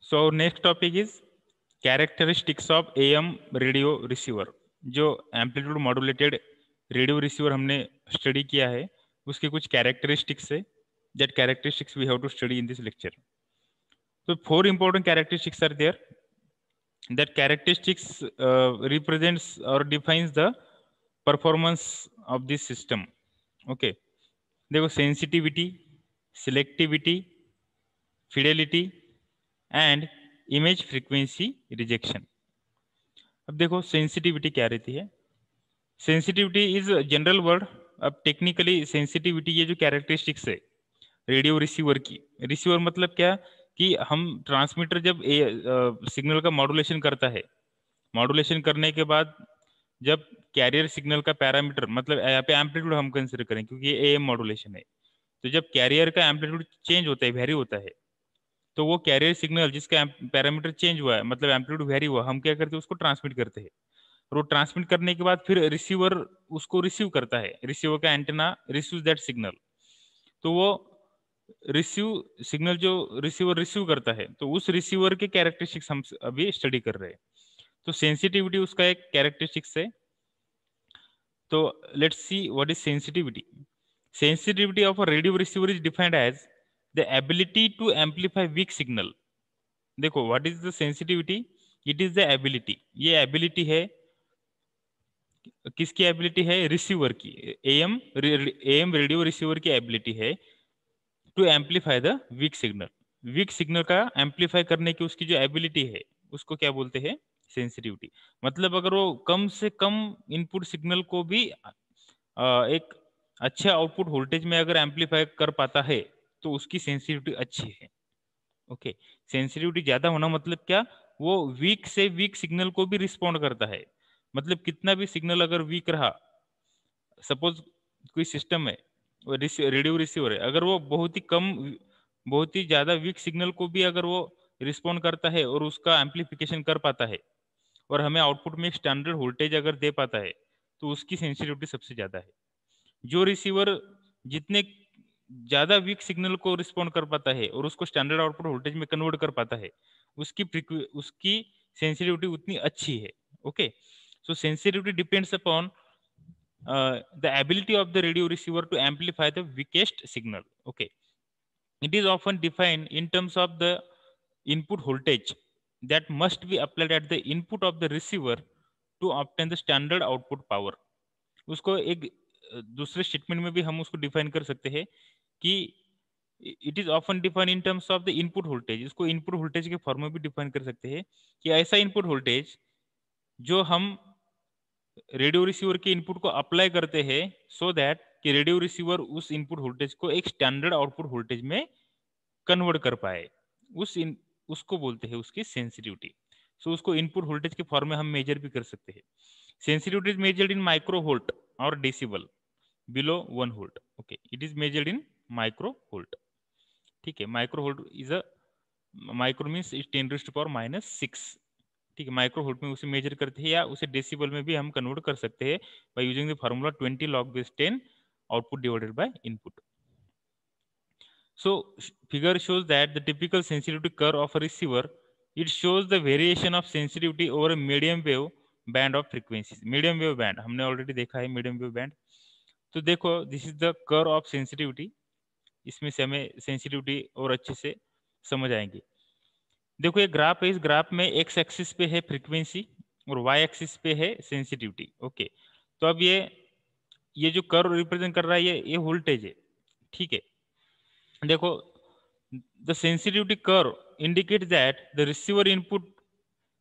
So our next topic is characteristics of AM radio receiver. जो amplitude modulated radio receiver हमने study किया है उसके कुछ कैरेक्टरिस्टिक्स है. That characteristics we have to study in this lecture. So four important characteristics are there. That characteristics represents or defines the performance of this system. Okay. देखो sensitivity, selectivity, Fidelity and image frequency rejection. अब देखो sensitivity क्या रहती है. Sensitivity is general word. अब technically sensitivity ये जो characteristics है रेडियो रिसीवर की. रिसीवर मतलब क्या कि हम ट्रांसमीटर जब सिग्नल का मॉड्यूलेशन करता है, मॉड्यूलेशन करने के बाद जब कैरियर सिग्नल का पैरामीटर मतलब यहाँ पे एम्पलीट्यूड हम कंसिडर करें क्योंकि ये एएम मॉड्यूलेशन है. तो जब कैरियर का एम्पलीट्यूड चेंज होता है, वेरी होता है, तो वो कैरियर सिग्नल जिसका पैरामीटर चेंज हुआ है मतलब एम्पलीट्यूड वेरी हुआ, हम क्या करते हैं उसको ट्रांसमिट करते हैं. और वो ट्रांसमिट करने के बाद फिर रिसीवर उसको रिसीव करता है. रिसीवर का एंटेना रिसीव दैट सिग्नल. तो वो रिसीव सिग्नल जो रिसीवर रिसीव करता है तो उस रिसीवर के कैरेक्टरिस्टिक्स हम अभी स्टडी कर रहे हैं. तो सेंसिटिविटी उसका एक कैरेक्टरिस्टिक्स है. तो let's see what is sensitivity. Sensitivity of a radio receiver is defined as the ability to amplify weak signal. देखो what is the sensitivity. It is the ability. ये एबिलिटी है, किसकी एबिलिटी है? Receiver की. AM radio receiver की ability है to amplify the weak signal. Weak signal का amplify करने की उसकी जो एबिलिटी है उसको क्या बोलते हैं? सेंसिटिविटी. मतलब अगर वो कम से कम इनपुट सिग्नल को भी एक अच्छे आउटपुट वोल्टेज में अगर एम्पलीफाई कर पाता है तो उसकी सेंसिटिविटी अच्छी है. ओके. सेंसिटिविटी ज्यादा होना मतलब क्या? वो वीक से वीक सिग्नल को भी रिस्पॉन्ड करता है. मतलब कितना भी सिग्नल अगर वीक रहा, सपोज कोई सिस्टम है रेडियो रिसीवर है, अगर वो बहुत ही कम बहुत ही ज्यादा वीक सिग्नल को भी अगर वो रिस्पॉन्ड करता है और उसका एम्पलीफिकेशन कर पाता है और हमें आउटपुट में स्टैंडर्ड वोल्टेज अगर दे पाता है तो उसकी सेंसिटिविटी सबसे ज्यादा है. जो रिसीवर जितने ज्यादा वीक सिग्नल को रिस्पॉन्ड कर पाता है और उसको स्टैंडर्ड आउटपुट वोल्टेज में कन्वर्ट कर पाता है उसकी सेंसिटिविटी उतनी अच्छी है. Okay. So sensitivity depends upon the ability of the radio receiver to amplify the weakest signal. Okay. It is often defined in terms of the input voltage that must be applied at the input of the receiver to obtain the standard output power. उसको एक दूसरे statement में भी हम उसको define कर सकते हैं कि it is often define in terms of the input voltage. इसको इनपुट वोल्टेज के फॉर्म में भी डिफाइन कर सकते हैं कि ऐसा इनपुट वोल्टेज जो हम रेडियो रिसीवर के इनपुट को अप्लाई करते हैं सो दैट कि रेडियो रिसीवर उस इनपुट वोल्टेज को एक स्टैंडर्ड आउटपुट वोल्टेज में कन्वर्ट कर पाए. उसको बोलते हैं उसकी सेंसिटिविटी. सो उसको इनपुट वोल्टेज के फॉर्म में हम मेजर भी कर सकते हैं. Sensitivity is measured in micro volt और decibel below 1 volt. Okay. It is measured in micro volt. ठीक है. Micro volt is a micro means is 10⁻⁶. ठीक है. माइक्रो वोल्ट में उसे मेजर करते हैं या उसे डेसिबल में भी हम कन्वर्ट कर सकते हैं by using the formula 20 log⁻10 output divided by input. So figure shows that the typical sensitivity curve of a receiver, it shows the variation of sensitivity over a medium wave band of frequencies. medium wave band हमने already देखा है medium wave band. तो देखो this is the curve of sensitivity. इसमें से हमें sensitivity और अच्छे से समझ आएंगे. देखो ये ग्राफ है. इस ग्राफ में एक्स एक्सिस पे है फ्रीक्वेंसी और वाई एक्सिस पे है सेंसिटिविटी. ओके. तो अब ये जो कर्व रिप्रेजेंट कर रहा है ये वोल्टेज है. ठीक है. देखो the sensitivity curve indicate that the receiver input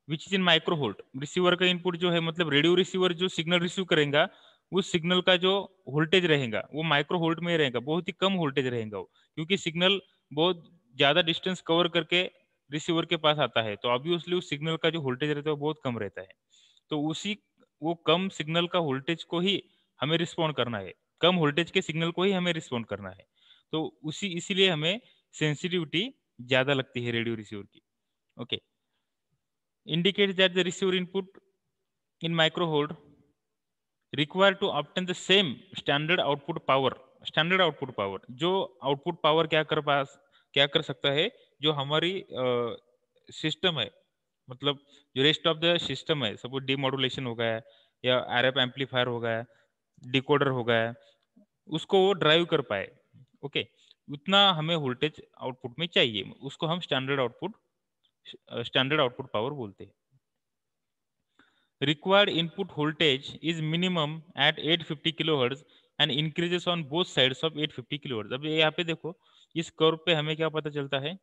which is in micro volt. Receiver का इनपुट जो है मतलब रेडियो रिसीवर जो सिग्नल रिसीव करेगा उस सिग्नल का जो वोल्टेज रहेगा वो माइक्रो वोल्ट में रहेगा. बहुत ही कम वोल्टेज रहेगा वो क्योंकि सिग्नल बहुत ज्यादा डिस्टेंस कवर करके रिसीवर के पास आता है. तो ऑब्वियसली उस सिग्नल का जो वोल्टेज रहता है वो बहुत कम रहता है. तो वो कम सिग्नल का वोल्टेज को ही हमें रिस्पॉन्ड करना है. कम वोल्टेज के सिग्नल को ही हमें रिस्पॉन्ड करना है. तो इसीलिए हमें सेंसिटिविटी ज्यादा लगती है रेडियो रिसीवर की. Okay. Indicates that the receiver input in micro volt require to obtain the same standard output power. Standard output power जो आउटपुट पावर क्या कर सकता है जो हमारी सिस्टम है, मतलब जो रेस्ट ऑफ द सिस्टम है, सपोज डीमॉड्यूलेशन हो गया है या आरएफ एम्पलीफायर हो गया है, डिकोडर हो गया है, उसको वो ड्राइव कर पाए। ओके, उतना हमें वोल्टेज आउटपुट में चाहिए, उसको हम स्टैंडर्ड आउटपुट पावर बोलते हैं। Required input voltage is minimum at 850 kilohertz and increases on both sides of 850 kilohertz। अब ये यहाँ पे देखो, इस कर्व पे हमें क्या पता चलता है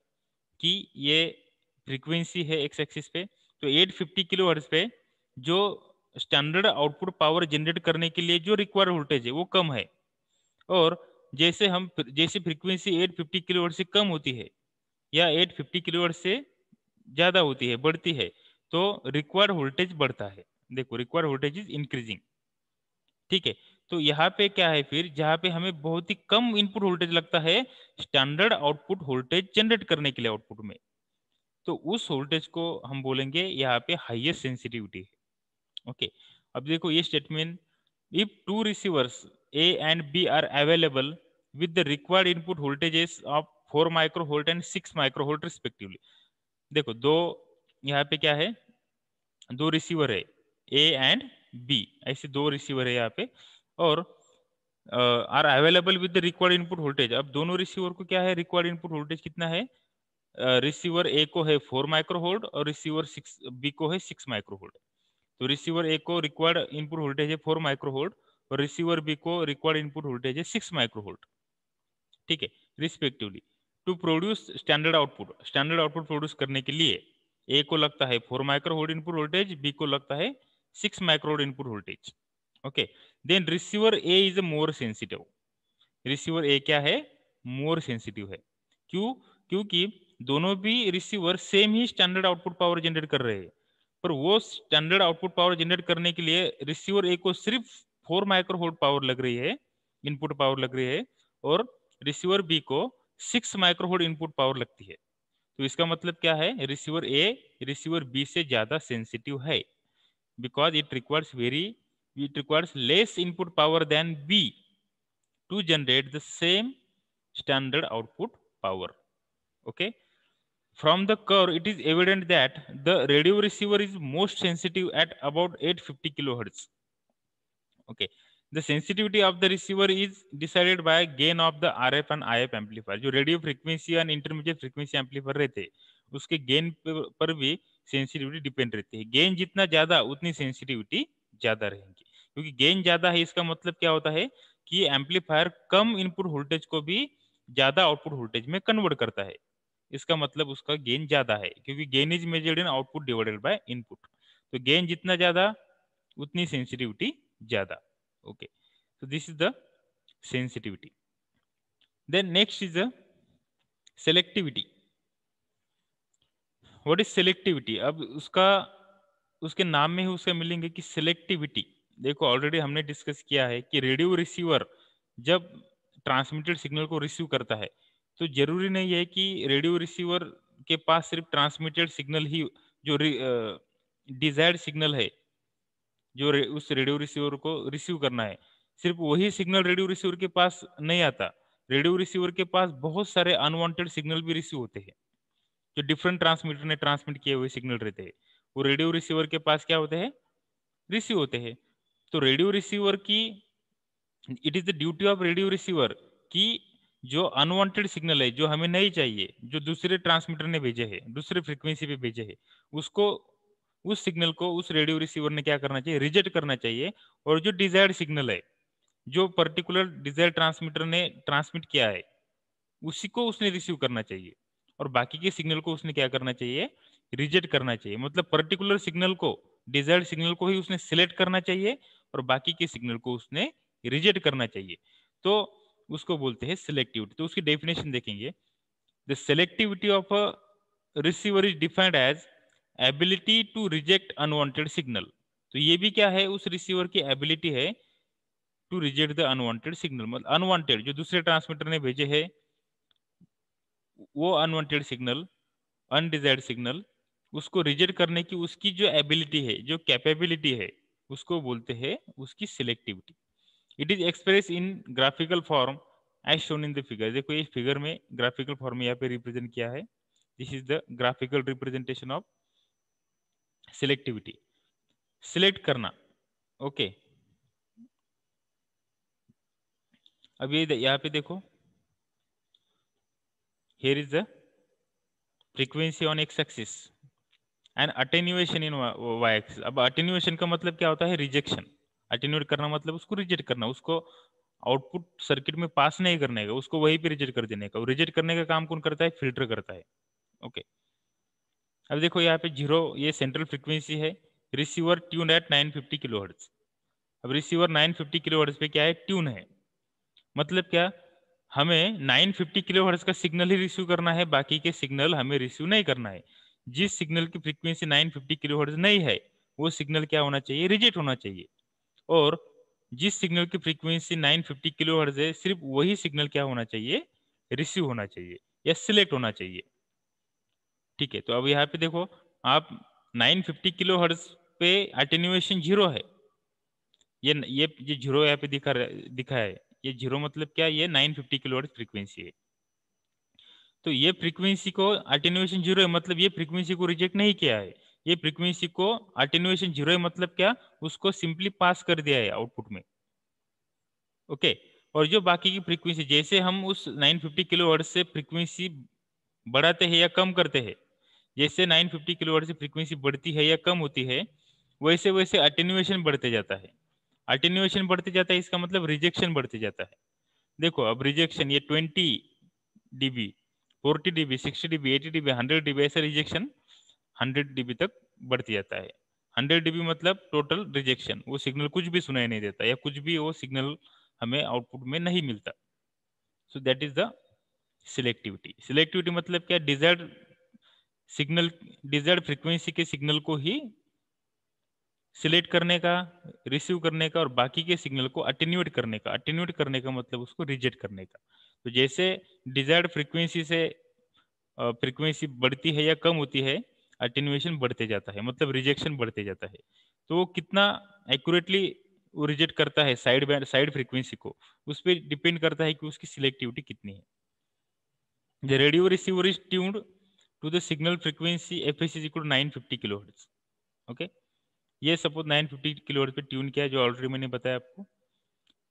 कि ये फ्रीक्वेंसी है एक्स एक्सिस पे, तो 850 किलोहर्ट्ज पे जो स्टैंडर्ड आउटपुट पावर जनरेट करने के लिए जो रिक्वायर्ड वोल्टेज है वो कम है, और जैसे फ्रीक्वेंसी 850 किलोहर्ट्ज से कम होती है या 850 किलोहर्ट्ज से ज्यादा होती है, बढ़ती है, तो रिक्वायर्ड वोल्टेज बढ़ता है। देखो, रिक्वायर्ड वोल्टेज इज इंक्रीजिंग। ठीक है, तो यहाँ पे क्या है, फिर जहाँ पे हमें बहुत ही कम इनपुट वोल्टेज लगता है स्टैंडर्ड आउटपुट वोल्टेज जनरेट करने के लिए आउटपुट में, तो उस वोल्टेज को हम बोलेंगे यहाँ पे हाईएस्ट सेंसिटिविटी है। ओके, अब देखो ये statement, if two receivers A and B are available with the required input voltages of 4 microvolt and 6 microvolt respectively. देखो दो, यहाँ पे क्या है, दो रिसीवर है ए एंड बी, ऐसे दो रिसीवर है यहाँ पे, और are available with the required input voltage. अब दोनों रिसीवर को क्या है, रिक्वायर्ड इनपुट वोल्टेज कितना है, रिसीवर ए को है 4 माइक्रोवोल्ट और रिसीवर 6 बी को है 6 माइक्रोवोल्ट। तो रिसीवर ए को रिक्वायर्ड इनपुट वोल्टेज है 4 माइक्रोवोल्ट और रिसीवर बी को रिक्वायर्ड इनपुट वोल्टेज है 6 माइक्रोवोल्ट। ठीक है, respectively. To produce standard output produce करने के लिए ए को लगता है 4 माइक्रोवोल्ट इनपुट वोल्टेज, बी को लगता है 6 microvolt input voltage. Okay, then receiver A is more sensitive. Receiver A क्या है, मोर सेंसिटिव है। क्यों, क्योंकि दोनों भी रिसीवर सेम ही स्टैंडर्ड आउटपुट पावर जनरेट कर रहे हैं, पर वो स्टैंडर्ड आउटपुट पावर जनरेट करने के लिए रिसीवर ए को सिर्फ 4 माइक्रोवोल्ट पावर लग रही है, इनपुट पावर लग रही है, और रिसीवर बी को 6 माइक्रोवोल्ट इनपुट पावर लगती है। तो इसका मतलब क्या है, रिसीवर ए रिसीवर बी से ज्यादा सेंसिटिव है, because it requires less input power than B to generate the same standard output power. Okay, from the curve it is evident that the radio receiver is most sensitive at about 850 kilohertz. Okay, the sensitivity of the receiver is decided by gain of the RF and IF amplifier। जो radio frequency और intermediate frequency amplifier रहते हैं उसके gain पर भी sensitivity depend रहती है। Gain जितना ज्यादा उतनी सेंसिटिविटी ज्यादा रहेगी, क्योंकि गेन ज्यादा है इसका मतलब क्या होता है कि एम्पलीफायर कम इनपुट वोल्टेज को भी ज्यादा आउटपुट वोल्टेज में कन्वर्ट करता है। इसका मतलब उसका गेन ज्यादा है, क्योंकि gain is measured in output divided by input. तो गेन जितना ज्यादा उतनी सेंसिटिविटी ज्यादा। Okay, so this is the sensitivity। then next is the selectivity। what is selectivity? अब उसके नाम में ही उसका मिलेंगे कि सिलेक्टिविटी। देखो ऑलरेडी हमने डिस्कस किया है कि रेडियो रिसीवर जब ट्रांसमिटेड सिग्नल को रिसीव करता है तो जरूरी नहीं है कि रेडियो रिसीवर के पास सिर्फ ट्रांसमिटेड सिग्नल ही, जो डिजायर्ड सिग्नल है जो उस रेडियो रिसीवर को रिसीव करना है, सिर्फ वही सिग्नल रेडियो रिसीवर के पास नहीं आता। रेडियो रिसीवर के पास बहुत सारे अनवांटेड सिग्नल भी रिसीव होते हैं, जो डिफरेंट ट्रांसमीटर ने ट्रांसमिट किए हुए सिग्नल रहते हैं, वो रेडियो रिसीवर के पास क्या होते हैं, रिसीव होते हैं। तो रेडियो रिसीवर की, it is the duty of radio receiver कि जो अनवांटेड सिग्नल है जो हमें नहीं चाहिए, जो दूसरे ट्रांसमीटर ने भेजे हैं, दूसरे फ्रीक्वेंसी पे भेजे हैं, उसको, उस सिग्नल को उस रेडियो रिसीवर ने क्या करना चाहिए, रिजेक्ट करना चाहिए। और जो डिजायर्ड सिग्नल है, जो पर्टिकुलर डिजायर ट्रांसमीटर ने ट्रांसमिट किया है, उसी को उसने रिसीव करना चाहिए, और बाकी के सिग्नल को उसने क्या करना चाहिए, रिजेक्ट करना चाहिए। मतलब पर्टिकुलर सिग्नल को, डिजायर्ड सिग्नल को ही उसने सिलेक्ट करना चाहिए और बाकी के सिग्नल को उसने रिजेक्ट करना चाहिए। तो उसको बोलते हैं सिलेक्टिविटी। तो उसकी डेफिनेशन देखेंगे, the selectivity of a receiver is defined as ability to reject unwanted signal. तो ये भी क्या है, उस रिसीवर की एबिलिटी है to reject the unwanted signal. मतलब अनवांटेड जो दूसरे ट्रांसमीटर ने भेजे हैं वो अनवांटेड सिग्नल, अनडिजायर्ड सिग्नल, उसको रिजेक्ट करने की उसकी जो एबिलिटी है, जो कैपेबिलिटी है, उसको बोलते हैं उसकी selectivity. It is express in graphical form as shown in the figure. देखो ये फिगर में ग्राफिकल फॉर्म यहाँ पे रिप्रेजेंट किया है, this is the graphical representation of selectivity. Select करना, ओके। अब ये यहाँ पे देखो, here is the frequency on x axis and attenuation in y axis। अब attenuation का मतलब क्या होता है? रिजेक्शन। अटेन्यूएट करना मतलब उसको रिजेक्ट करना, उसको आउटपुट सर्किट में पास नहीं करने का, उसको वहीं पे रिजेक्ट कर देने का। रिजेक्ट करने का काम कौन करता है? फिल्टर करता है, ओके। अब देखो यहाँ पे 0 ये सेंट्रल फ्रीक्वेंसी है, रिसीवर ट्यून एट 950 किलोहर्ट्ज। अब रिसीवर 950 किलोहर्ट्ज पे क्या है? ट्यून है। मतलब क्या? हमें 950 किलोहर्ट्ज का सिग्नल ही रिसीव करना है, बाकी के सिग्नल हमें रिसीव नहीं करना है। जिस सिग्नल की फ्रीक्वेंसी 950 किलोहर्ट्ज नहीं है, वो सिग्नल क्या होना चाहिए? रिजेक्ट होना चाहिए। और जिस सिग्नल की फ्रीक्वेंसी 950 किलोहर्ट्ज है, सिर्फ वही सिग्नल क्या होना चाहिए? रिसीव होना चाहिए या सिलेक्ट होना चाहिए, ठीक है। तो अब यहाँ पे देखो, आप 950 किलोहर्ट्ज पे अटेन्यूएशन 0 है। ये 0 यहाँ पे दिखा है। ये 0 मतलब क्या? ये 950 किलोहर्ट्ज फ्रीक्वेंसी है। तो ये फ्रीक्वेंसी को अटेन्यूएशन 0 है, मतलब ये फ्रीक्वेंसी को रिजेक्ट नहीं किया है। ये फ्रीक्वेंसी को अटेन्यूएशन 0 है मतलब क्या? उसको सिंपली पास कर दिया है आउटपुट में, ओके। और जो बाकी की फ्रीक्वेंसी, जैसे हम उस 950 किलोहर्ट्ज से फ्रीक्वेंसी बढ़ाते हैं या कम करते हैं, जैसे 950 किलोहर्ट्ज से फ्रीक्वेंसी बढ़ती है या कम होती है, वैसे वैसे अटेन्यूएशन बढ़ते जाता है। अटेन्यूएशन बढ़ते जाता है, इसका मतलब रिजेक्शन बढ़ते जाता है। देखो अब रिजेक्शन, ये 20 dB, 40 dB, 60 dB, 80 dB, 100 dB, ऐसा रिजेक्शन 100 dB तक बढ़ती जाता है। 100 dB मतलब टोटल रिजेक्शन, वो सिग्नल कुछ भी सुनाई नहीं देता या कुछ भी वो सिग्नल हमें आउटपुट में नहीं मिलता। सो that is the selectivity. Selectivity मतलब क्या? डिजायर्ड सिग्नल, डिजायर्ड फ्रीक्वेंसी के सिग्नल को ही सिलेक्ट करने का, रिसीव करने का, और बाकी के सिग्नल को अटेन्यूएट करने का। अटेन्यूएट करने का मतलब उसको रिजेक्ट करने का। तो जैसे डिजायर्ड फ्रीक्वेंसी से फ्रीक्वेंसी बढ़ती है या कम होती है, अटेन्यूएशन बढ़ते जाता है, मतलब रिजेक्शन बढ़ते जाता है। तो वो कितना एक्यूरेटली वो रिजेक्ट करता है साइड बैंड, साइड फ्रीक्वेंसी को, उस पर डिपेंड करता है कि उसकी सिलेक्टिविटी कितनी है। The radio receiver is tuned to the signal frequency FS is equal to 950 kilohertz, okay. ये सपोज 950 किलोहर्ट्ज पे ट्यून किया है, जो ऑलरेडी मैंने बताया आपको।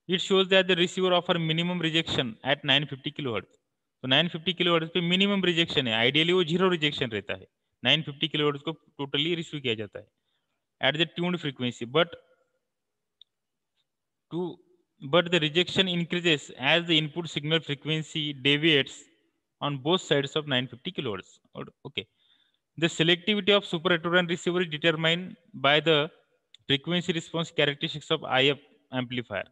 It shows that the receiver offer minimum rejection at 950 kilohertz. तो 950 किलोहर्ट्ज पे मिनिमम रिजेक्शन है, आइडियली वो 0 रिजेक्शन रहता है। 950 किलोहर्ट्ज को टोटली रिसीव किया जाता है at the tuned frequency, to but the rejection increases as the input signal frequency deviates on both sides of 950 kilohertz. Okay. The selectivity of super heterodyne receiver is determined by the frequency response characteristics of IF amplifier.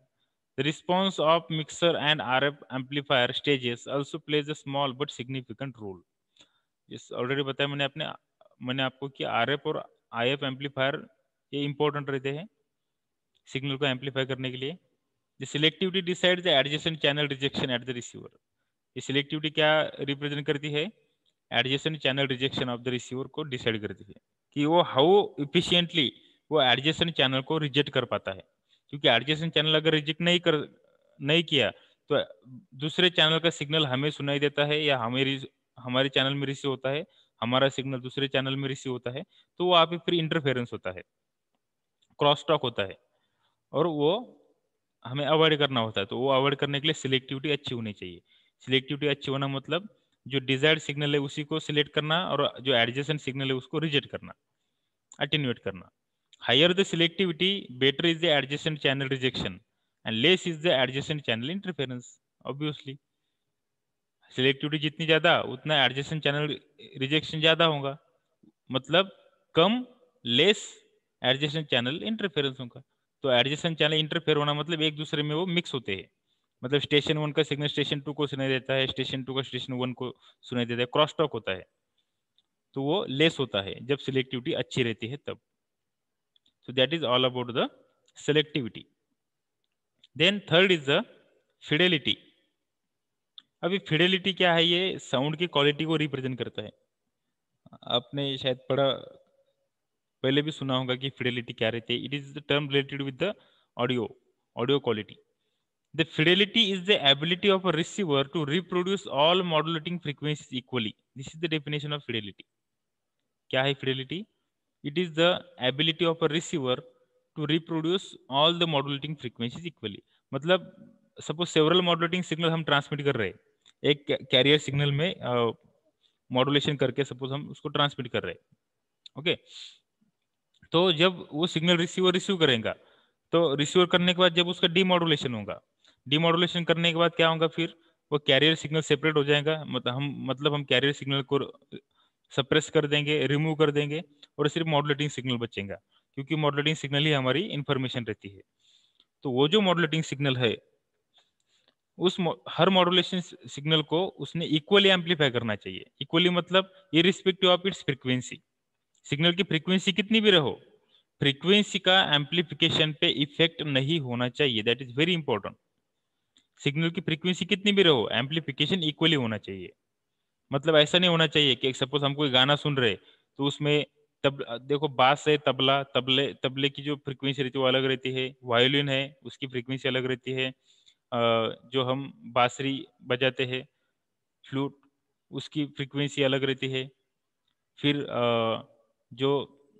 The response of mixer and RF amplifier stages also plays a small but significant role. Yes, already बताया मैंने आपको कि RF और IF amplifier ये important रहते हैं signal को amplify करने के लिए। The selectivity decide the adjacent channel rejection at the receiver. ये सिलेक्टिविटी क्या रिप्रेजेंट करती है? Adjacent channel rejection of the receiver को डिसाइड करती है कि वो हाउ इफिशिएंटली वो एडजेसेंट चैनल को रिजेक्ट कर पाता है। क्योंकि एडजेसेंट चैनल अगर रिजेक्ट नहीं किया तो दूसरे चैनल का सिग्नल हमें सुनाई देता है या हमारे चैनल में रिसीव होता है, हमारा सिग्नल दूसरे चैनल में रिसीव होता है, तो वहाँ पे फिर इंटरफेरेंस होता है, क्रॉस टॉक होता है, और वो हमें अवॉइड करना होता है। तो वो अवॉइड करने के लिए सिलेक्टिविटी अच्छी होनी चाहिए। सिलेक्टिविटी अच्छी होना मतलब जो डिजायर्ड सिग्नल है उसी को सिलेक्ट करना, और जो एडजेसेंट सिग्नल है उसको रिजेक्ट करना, अटेन्यूएट करना। Higher the selectivity better is the adjacent channel rejection and less is the adjacent channel interference. Obviously selectivity जितनी ज्यादा उतना एडजेसेंट चैनल रिजेक्शन ज्यादा होगा, मतलब कम, लेस एडजेसेंट चैनल इंटरफेरेंस होगा। तो एडजेसेंट चैनल इंटरफेयर होना मतलब एक दूसरे में वो मिक्स होते हैं, मतलब स्टेशन 1 का सिग्नल स्टेशन 2 को सुनाई देता है, स्टेशन 2 का स्टेशन 1 को सुनाई देता है, क्रॉस टॉक होता है। तो वो लेस होता है जब सिलेक्टिविटी अच्छी रहती है तब। So that is all about the selectivity. Then third is the fidelity. अभी फिडेलिटी क्या है? ये साउंड की क्वालिटी को रिप्रेजेंट करता है। आपने शायद पढ़ा, पहले भी सुना होगा कि फिडेलिटी क्या रहती है। It is the term related with the audio, audio quality. The fidelity is the ability of a receiver to reproduce all modulating frequencies equally. This is the definition of fidelity. क्या है fidelity? It is the ability of a receiver to reproduce all the modulating frequencies equally. मतलब suppose several modulating signal हम transmit कर रहे हैं एक carrier signal में modulation करके सपोज हम उसको ट्रांसमिट कर रहे हैं ओके तो जब वो सिग्नल रिसीवर रिसीव करेगा तो रिसीवर करने के बाद जब उसका डीमॉड्यूलेशन होगा डीमॉड्यूलेशन करने के बाद क्या होगा फिर वो कैरियर सिग्नल सेपरेट हो जाएगा मतलब हम कैरियर सिग्नल को सप्रेस कर देंगे रिमूव कर देंगे और सिर्फ मॉड्यूलेटिंग सिग्नल बचेगा क्योंकि मॉड्यूलेटिंग सिग्नल ही हमारी इंफॉर्मेशन रहती है तो वो जो मॉड्यूलेटिंग सिग्नल है उस हर मॉड्यूलेशन सिग्नल को उसने इक्वली एम्पलीफाई करना चाहिए इक्वली मतलब irrespective of its frequency signal की फ्रीक्वेंसी कितनी भी रहो फ्रीक्वेंसी का एम्पलीफिकेशन पे इफेक्ट नहीं होना चाहिए that is very important signal की फ्रीक्वेंसी कितनी भी रहो एम्पलीफिकेशन इक्वली होना चाहिए मतलब ऐसा नहीं होना चाहिए कि सपोज हम कोई गाना सुन रहे तो उसमें तब देखो बास है तबला तबले की जो फ्रीक्वेंसी रहती है वो अलग रहती है वायोलिन है उसकी फ्रीक्वेंसी अलग रहती है जो हम बांसुरी बजाते हैं फ्लूट उसकी फ्रीक्वेंसी अलग रहती है फिर जो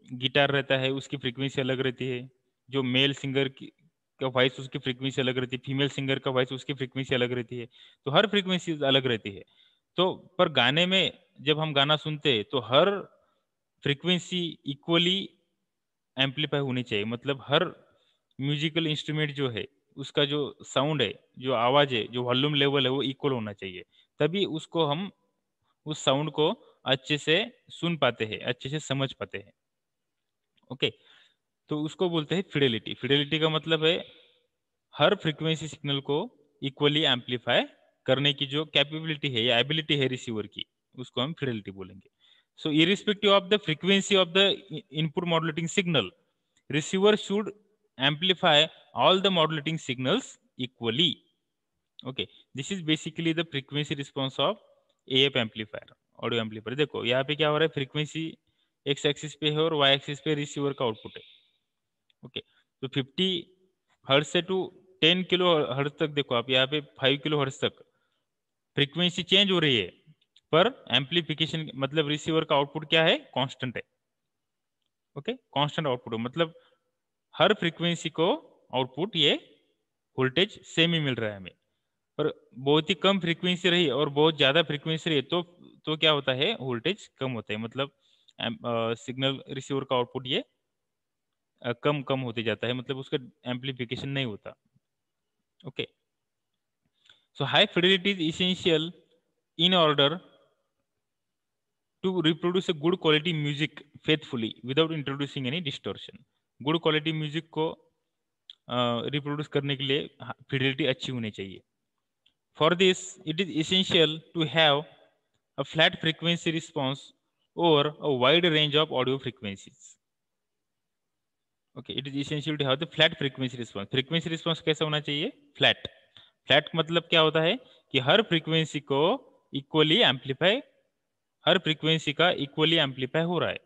गिटार रहता है उसकी फ्रीक्वेंसी अलग रहती है जो मेल सिंगर की का वॉइस उसकी फ्रीक्वेंसी अलग रहती है फीमेल सिंगर का वॉइस उसकी फ्रीक्वेंसी अलग रहती है तो हर फ्रीक्वेंसी अलग रहती है तो पर गाने में जब हम गाना सुनते हैं तो हर फ्रीक्वेंसी इक्वली एम्पलीफाई होनी चाहिए मतलब हर म्यूजिकल इंस्ट्रूमेंट जो है उसका जो साउंड है जो आवाज है जो वॉल्यूम लेवल है वो इक्वल होना चाहिए तभी उसको हम उस साउंड को अच्छे से सुन पाते हैं अच्छे से समझ पाते हैं ओके तो उसको बोलते हैं फिडेलिटी फिडेलिटी का मतलब है हर फ्रीक्वेंसी सिग्नल को इक्वली एम्पलीफाई करने की जो कैपेबिलिटी है या एबिलिटी है रिसीवर की उसको हम फिडेलिटी बोलेंगे so irrespective of the frequency of the input modulating signal receiver should amplify all the modulating signals equally okay this is basically the frequency response of AF amplifier audio amplifier देखो यहाँ पे क्या हो रहा है frequency x axis पे है और वाई एक्सिस पे रिसीवर का आउटपुट है ओके तो 50 हर्ट्ज से टू 10 किलो हर्ट्ज तक देखो आप यहाँ पे 5 किलो हर्ट्ज तक फ्रीक्वेंसी चेंज हो रही है पर एम्पलीफिकेशन मतलब रिसीवर का आउटपुट क्या है कांस्टेंट है ओके कांस्टेंट आउटपुट मतलब हर फ्रीक्वेंसी को आउटपुट ये वोल्टेज सेम ही मिल रहा है हमें पर बहुत ही कम फ्रीक्वेंसी रही और बहुत ज्यादा फ्रीक्वेंसी रही तो क्या होता है वोल्टेज कम होता है मतलब सिग्नल रिसीवर का आउटपुट ये कम कम होते जाता है मतलब उसका एम्पलीफिकेशन नहीं होता okay so high Fidelity is essential in order to reproduce a good quality music faithfully without introducing any distortion. Good quality music को रिप्रोड्यूस करने के लिए फिडेलिटी अच्छी होनी चाहिए for this it is essential to have a flat frequency response और a wide range of audio frequencies okay it is essential to have the flat frequency response कैसा होना चाहिए फ्लैट फ्लैट मतलब क्या होता है कि हर फ्रीक्वेंसी को इक्वली एम्पलीफाई हर फ्रीक्वेंसी का इक्वली एम्पलीफाई हो रहा है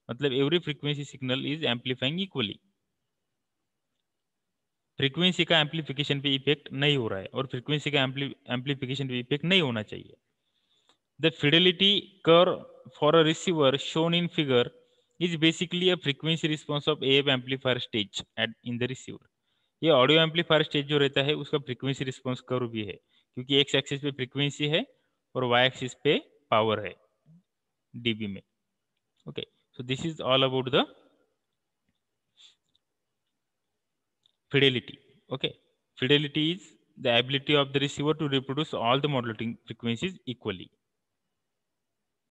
मतलब every frequency signal is amplifying equally frequency का एम्पलीफिकेशन पे इफेक्ट नहीं हो रहा है और फ्रीक्वेंसी का एम्पलीफिकेशन पे इफेक्ट नहीं होना चाहिए the fidelity curve for a receiver shown in figure is basically a frequency response of AF amplifier stage at in the receiver ये ऑडियो एम्पलीफायर स्टेज जो रहता है उसका फ्रीक्वेंसी रिस्पॉन्स कर्व भी है क्योंकि एक्स एक्सिस पे फ्रीक्वेंसी है और वाई एक्सिस पे पावर है dB में okay so this is all about the fidelity okay fidelity is the ability of the receiver to reproduce all the modulating frequencies equally